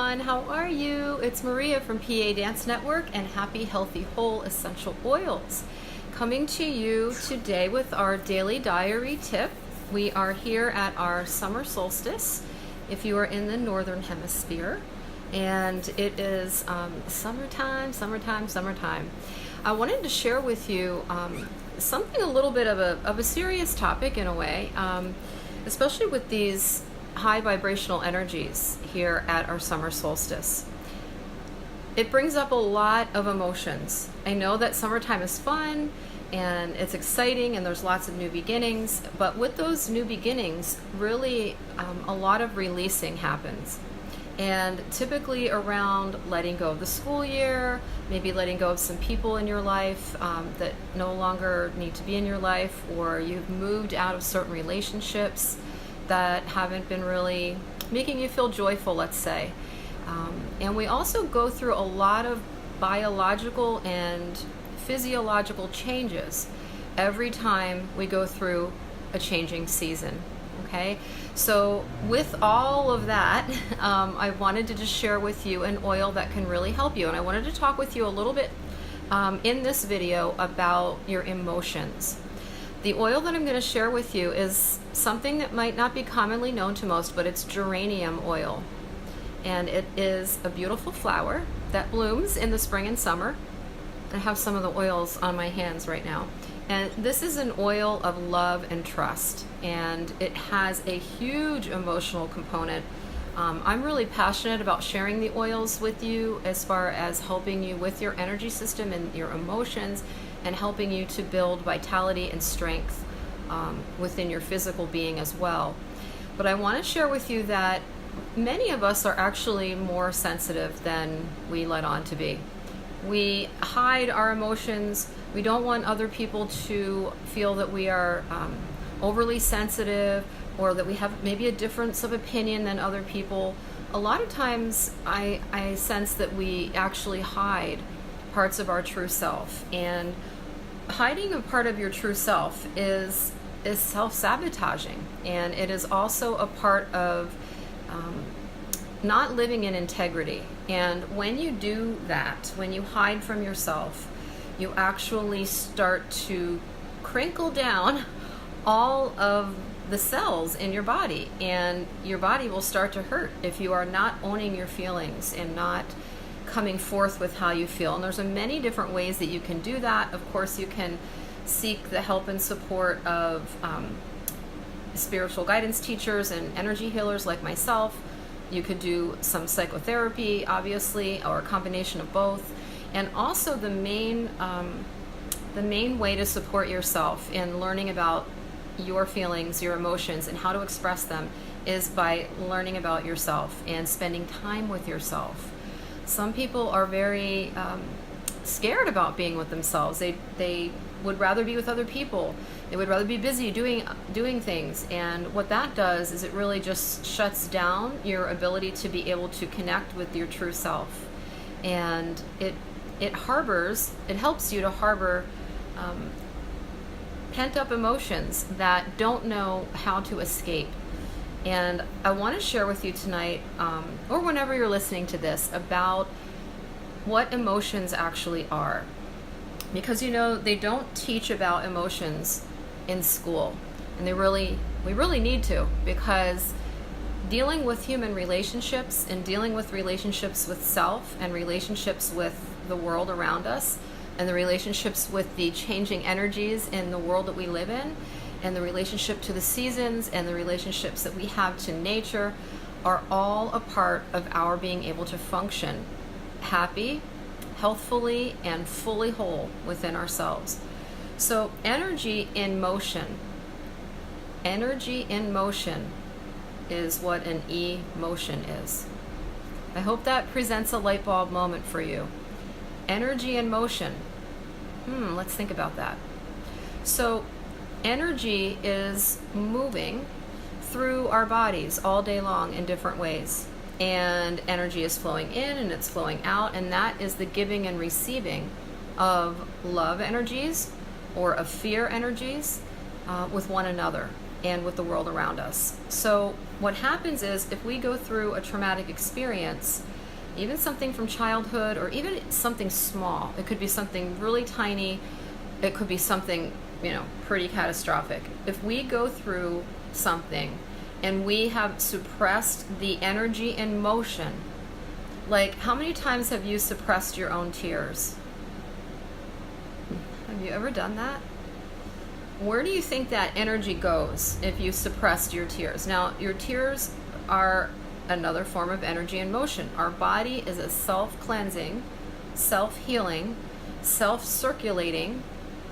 everyone. How are you? It's Maria from PA Dance Network and Happy Healthy Whole Essential Oils. Coming to you today with our daily diary tip. We are here at our summer solstice, if you are in the northern hemisphere, and it is summertime. I wanted to share with you something a little bit of a serious topic in a way, especially with these high vibrational energies here at our summer solstice. It brings up a lot of emotions. I know that summertime is fun and it's exciting and there's lots of new beginnings, but with those new beginnings, really a lot of releasing happens. And typically around letting go of the school year, maybe letting go of some people in your life that no longer need to be in your life, or you've moved out of certain relationships that haven't been really making you feel joyful, let's say. And we also go through a lot of biological and physiological changes every time we go through a changing season. Okay, so with all of that, I wanted to just share with you an oil that can really help you. And I wanted to talk with you a little bit in this video about your emotions. The oil that I'm going to share with you is something that might not be commonly known to most, but it's geranium oil. And it is a beautiful flower that blooms in the spring and summer. I have some of the oils on my hands right now. And this is an oil of love and trust, and it has a huge emotional component. I'm really passionate about sharing the oils with you as far as helping you with your energy system and your emotions, and helping you to build vitality and strength within your physical being as well. But I want to share with you that many of us are actually more sensitive than we let on to be. We hide our emotions. We don't want other people to feel that we are overly sensitive, or that we have maybe a difference of opinion than other people. A lot of times I sense that we actually hide parts of our true self, and hiding a part of your true self is self-sabotaging, and it is also a part of not living in integrity. And when you do that, when you hide from yourself, you actually start to crinkle down all of the cells in your body, and your body will start to hurt if you are not owning your feelings and not coming forth with how you feel. And there's many different ways that you can do that. Of course, you can seek the help and support of spiritual guidance teachers and energy healers like myself. You could do some psychotherapy, obviously, or a combination of both. And also the main way to support yourself in learning about your feelings, your emotions, and how to express them is by learning about yourself and spending time with yourself. Some people are very scared about being with themselves. They would rather be with other people. They would rather be busy doing things. And what that does is it really just shuts down your ability to be able to connect with your true self. And it helps you to harbor pent-up emotions that don't know how to escape. And I want to share with you tonight, or whenever you're listening to this, about what emotions actually are. Because they don't teach about emotions in school, and we really need to, because dealing with human relationships and dealing with relationships with self and relationships with the world around us, and the relationships with the changing energies in the world that we live in, and the relationship to the seasons, and the relationships that we have to nature, are all a part of our being able to function happy, healthfully, and fully whole within ourselves. So energy in motion is what an emotion is. I hope that presents a light bulb moment for you. Energy in motion. Let's think about that. So energy is moving through our bodies all day long in different ways. And energy is flowing in and it's flowing out, and that is the giving and receiving of love energies or of fear energies with one another and with the world around us. So what happens is, if we go through a traumatic experience, even something from childhood, or even something small. It could be something really tiny. It could be something, pretty catastrophic. If we go through something and we have suppressed the energy and motion, like how many times have you suppressed your own tears? Have you ever done that? Where do you think that energy goes if you suppressed your tears? Now, your tears are another form of energy and motion. Our body is a self-cleansing, self-healing, self-circulating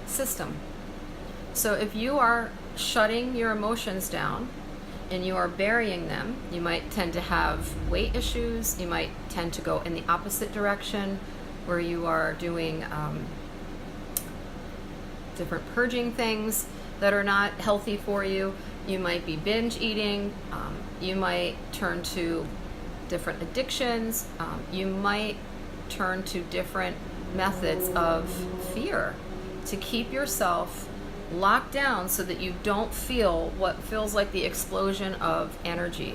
system. So if you are shutting your emotions down and you are burying them, you might tend to have weight issues. You might tend to go in the opposite direction, where you are doing different purging things that are not healthy for you. You might be binge eating. You might turn to different addictions. You might turn to different methods of fear to keep yourself locked down so that you don't feel what feels like the explosion of energy.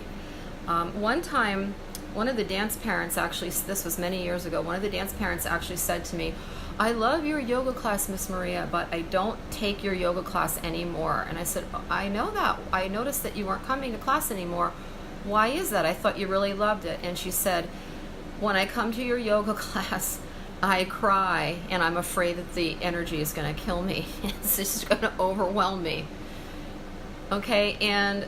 One time, one of the dance parents actually, this was many years ago, one of the dance parents actually said to me, "I love your yoga class, Miss Maria, but I don't take your yoga class anymore." And I said, "I know that. I noticed that you weren't coming to class anymore. Why is that? I thought you really loved it." And she said, "When I come to your yoga class, I cry and I'm afraid that the energy is going to kill me. It's just going to overwhelm me." Okay, and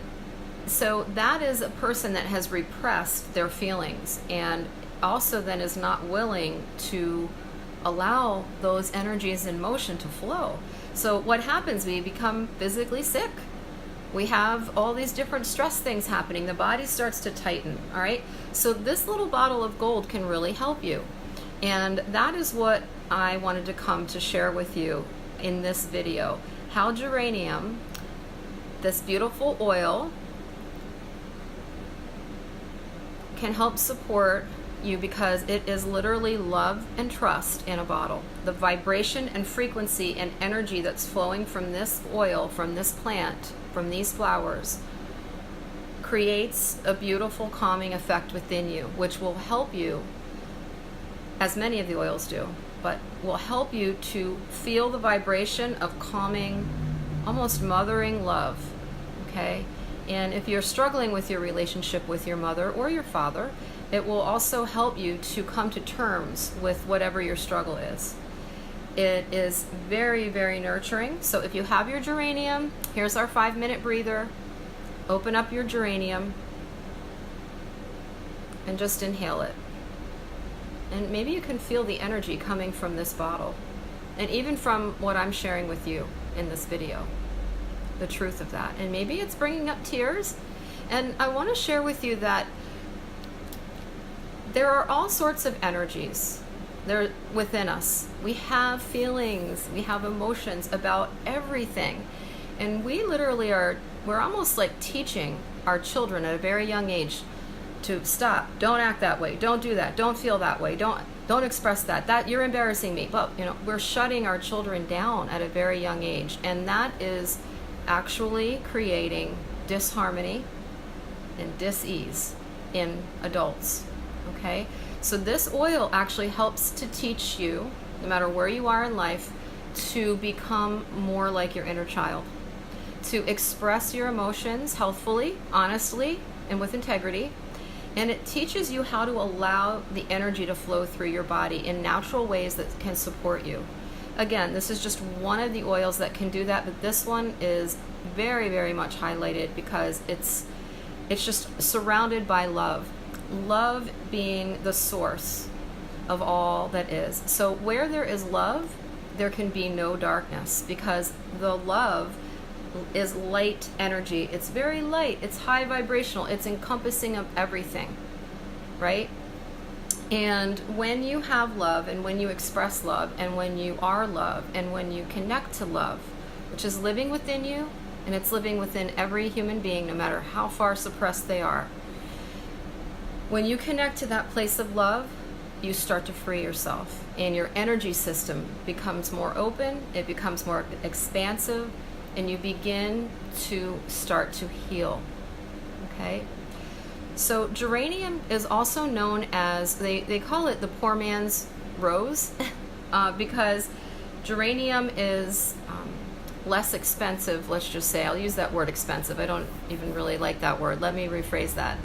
so that is a person that has repressed their feelings and also then is not willing to allow those energies in motion to flow. So what happens? We become physically sick. We have all these different stress things happening. The body starts to tighten, all right? So this little bottle of gold can really help you. And that is what I wanted to come to share with you in this video. How geranium, this beautiful oil, can help support you, because it is literally love and trust in a bottle. The vibration and frequency and energy that's flowing from this oil, from this plant, from these flowers, creates a beautiful calming effect within you, which will help you, as many of the oils do, but will help you to feel the vibration of calming, almost mothering love, okay? And if you're struggling with your relationship with your mother or your father, it will also help you to come to terms with whatever your struggle is. It is very, very nurturing. So if you have your geranium, here's our 5-minute breather. Open up your geranium and just inhale it. And maybe you can feel the energy coming from this bottle, and even from what I'm sharing with you in this video, the truth of that. And maybe it's bringing up tears. And I want to share with you that there are all sorts of energies. They're within us. We have feelings, we have emotions about everything. And we literally we're almost like teaching our children at a very young age to stop, don't act that way, don't do that, don't feel that way, don't express that you're embarrassing me. Well, we're shutting our children down at a very young age, and that is actually creating disharmony and dis-ease in adults. Okay, so this oil actually helps to teach you, no matter where you are in life, to become more like your inner child, to express your emotions healthfully, honestly, and with integrity. And it teaches you how to allow the energy to flow through your body in natural ways that can support you. Again, this is just one of the oils that can do that, but this one is very, very much highlighted because it's just surrounded by love. Love being the source of all that is. So where there is love, there can be no darkness, because the love is light energy. It's very light, it's high vibrational, it's encompassing of everything, right? And when you have love, and when you express love, and when you are love, and when you connect to love, which is living within you, and it's living within every human being, no matter how far suppressed they are, when you connect to that place of love, you start to free yourself, and your energy system becomes more open, it becomes more expansive, and you begin to start to heal. Okay? So geranium is also known as, they call it the poor man's rose, because geranium is less expensive, let's just say. I'll use that word expensive. I don't even really like that word. Let me rephrase that.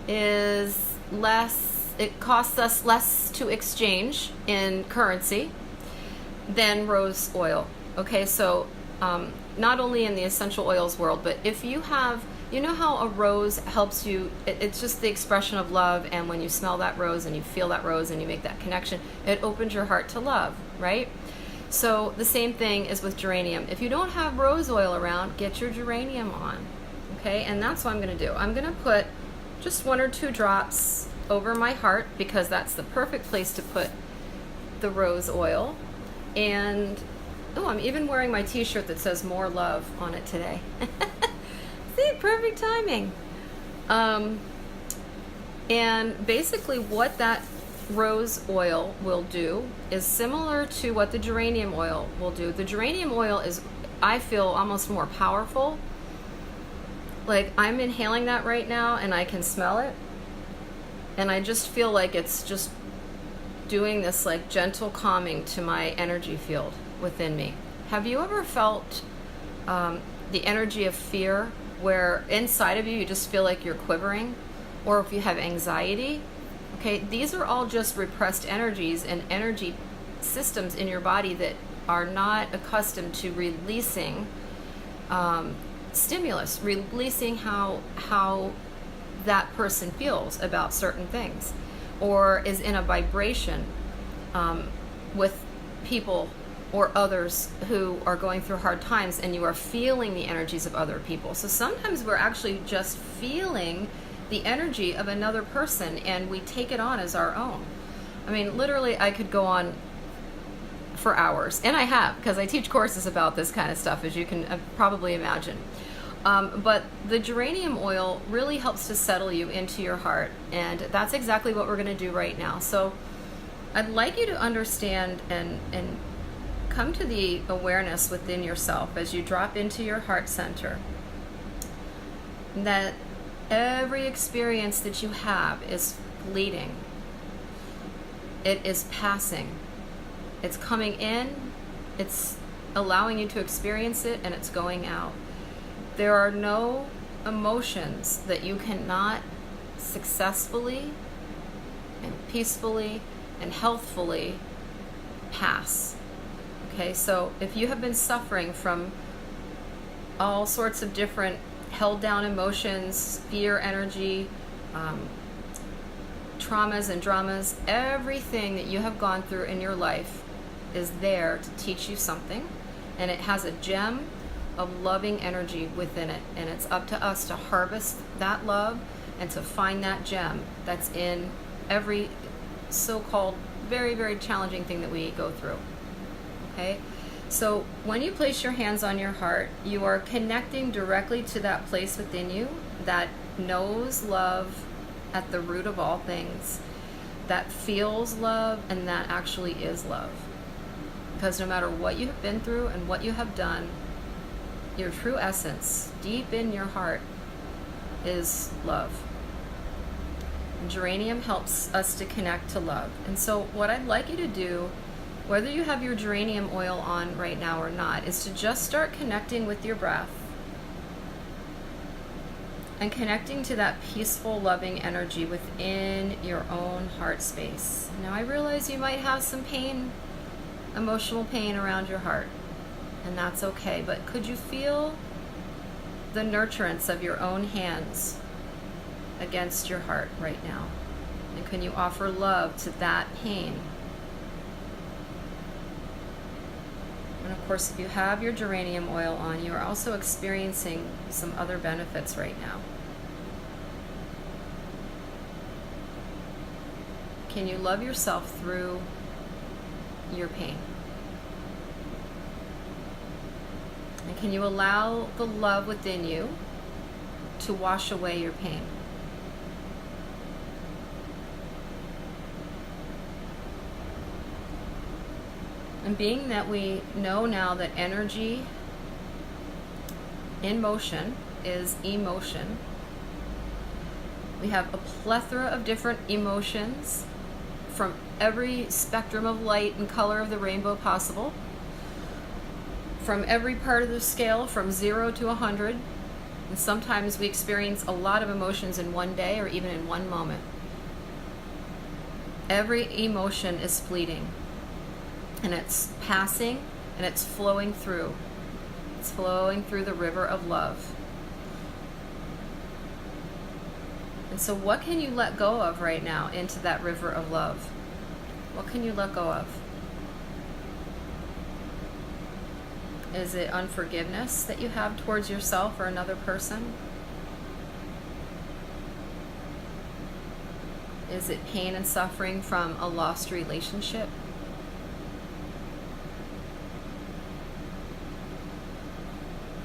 Is less, it costs us less to exchange in currency than rose oil. Okay, so not only in the essential oils world, but if you have, you know how a rose helps you, it's just the expression of love, and when you smell that rose and you feel that rose and you make that connection, it opens your heart to love, right? So the same thing is with geranium. If you don't have rose oil around, get your geranium on, okay? And that's what I'm gonna do. I'm gonna put just 1 or 2 drops over my heart, because that's the perfect place to put the rose oil. And oh, I'm even wearing my t-shirt that says more love on it today. See, perfect timing. And basically what that rose oil will do is similar to what the geranium oil will do. The geranium oil is, I feel, almost more powerful. Like, I'm inhaling that right now and I can smell it, and I just feel like it's just doing this like gentle calming to my energy field within me. Have you ever felt the energy of fear, where inside of you just feel like you're quivering? Or if you have anxiety, okay, these are all just repressed energies and energy systems in your body that are not accustomed to releasing stimulus, releasing how that person feels about certain things, or is in a vibration with people or others who are going through hard times, and you are feeling the energies of other people. So sometimes we're actually just feeling the energy of another person and we take it on as our own. I mean, literally, I could go on for hours, and I have, because I teach courses about this kind of stuff, as you can probably imagine. But the geranium oil really helps to settle you into your heart, and that's exactly what we're going to do right now. So I'd like you to understand and come to the awareness within yourself as you drop into your heart center that every experience that you have is fleeting. It is passing. It's coming in, it's allowing you to experience it, and it's going out. There are no emotions that you cannot successfully and peacefully and healthfully pass. Okay, so if you have been suffering from all sorts of different held down emotions, fear energy, traumas and dramas, everything that you have gone through in your life is there to teach you something, and it has a gem of loving energy within it, and it's up to us to harvest that love and to find that gem that's in every so-called very, very challenging thing that we go through. Okay, so when you place your hands on your heart, you are connecting directly to that place within you that knows love at the root of all things, that feels love, and that actually is love. Because no matter what you have been through and what you have done, your true essence, deep in your heart, is love. And geranium helps us to connect to love. And so what I'd like you to do, whether you have your geranium oil on right now or not, is to just start connecting with your breath and connecting to that peaceful, loving energy within your own heart space. Now, I realize you might have some pain, emotional pain around your heart, and that's okay, but could you feel the nurturance of your own hands against your heart right now? And can you offer love to that pain? And of course, if you have your geranium oil on, you are also experiencing some other benefits right now. Can you love yourself through your pain? And can you allow the love within you to wash away your pain? And being that we know now that energy in motion is emotion, We have a plethora of different emotions from every spectrum of light and color of the rainbow possible, from every part of the scale from 0 to 100. And sometimes we experience a lot of emotions in one day or even in one moment. Every emotion is fleeting, and it's passing, and it's flowing through. It's flowing through the river of love. And so what can you let go of right now into that river of love? What can you let go of? Is it unforgiveness that you have towards yourself or another person? Is it pain and suffering from a lost relationship?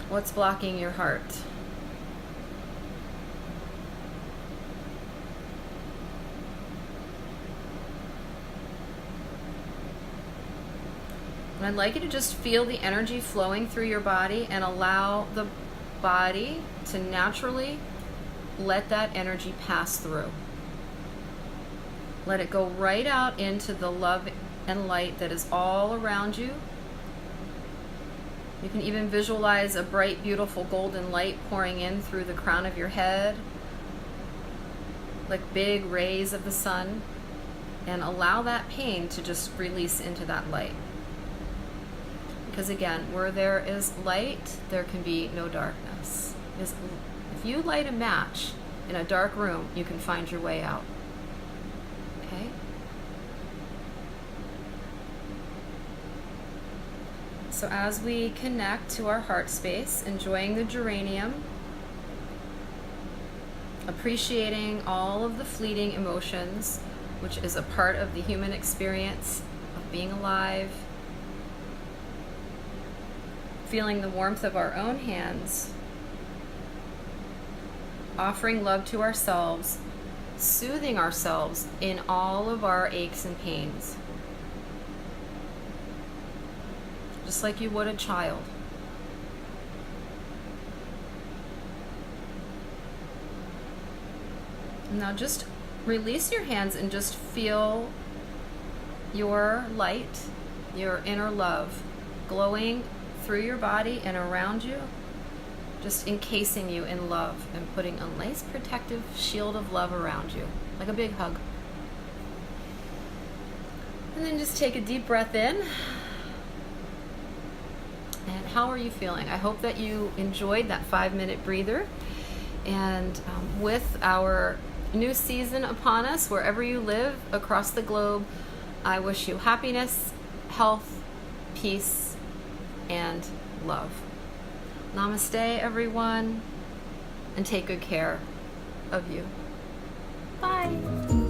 What's blocking your heart? And I'd like you to just feel the energy flowing through your body and allow the body to naturally let that energy pass through. Let it go right out into the love and light that is all around you. You can even visualize a bright, beautiful golden light pouring in through the crown of your head, like big rays of the sun, and allow that pain to just release into that light. Because again, where there is light, there can be no darkness. If you light a match in a dark room, you can find your way out. Okay? So as we connect to our heart space, enjoying the geranium, appreciating all of the fleeting emotions, which is a part of the human experience of being alive, feeling the warmth of our own hands, offering love to ourselves, soothing ourselves in all of our aches and pains, just like you would a child. Now just release your hands and just feel your light, your inner love glowing through your body and around you, just encasing you in love and putting a nice protective shield of love around you, like a big hug. And then just take a deep breath in. And how are you feeling? I hope that you enjoyed that 5-minute breather. And with our new season upon us, wherever you live across the globe, I wish you happiness, health, peace, and love. Namaste, everyone, and take good care of you. Bye.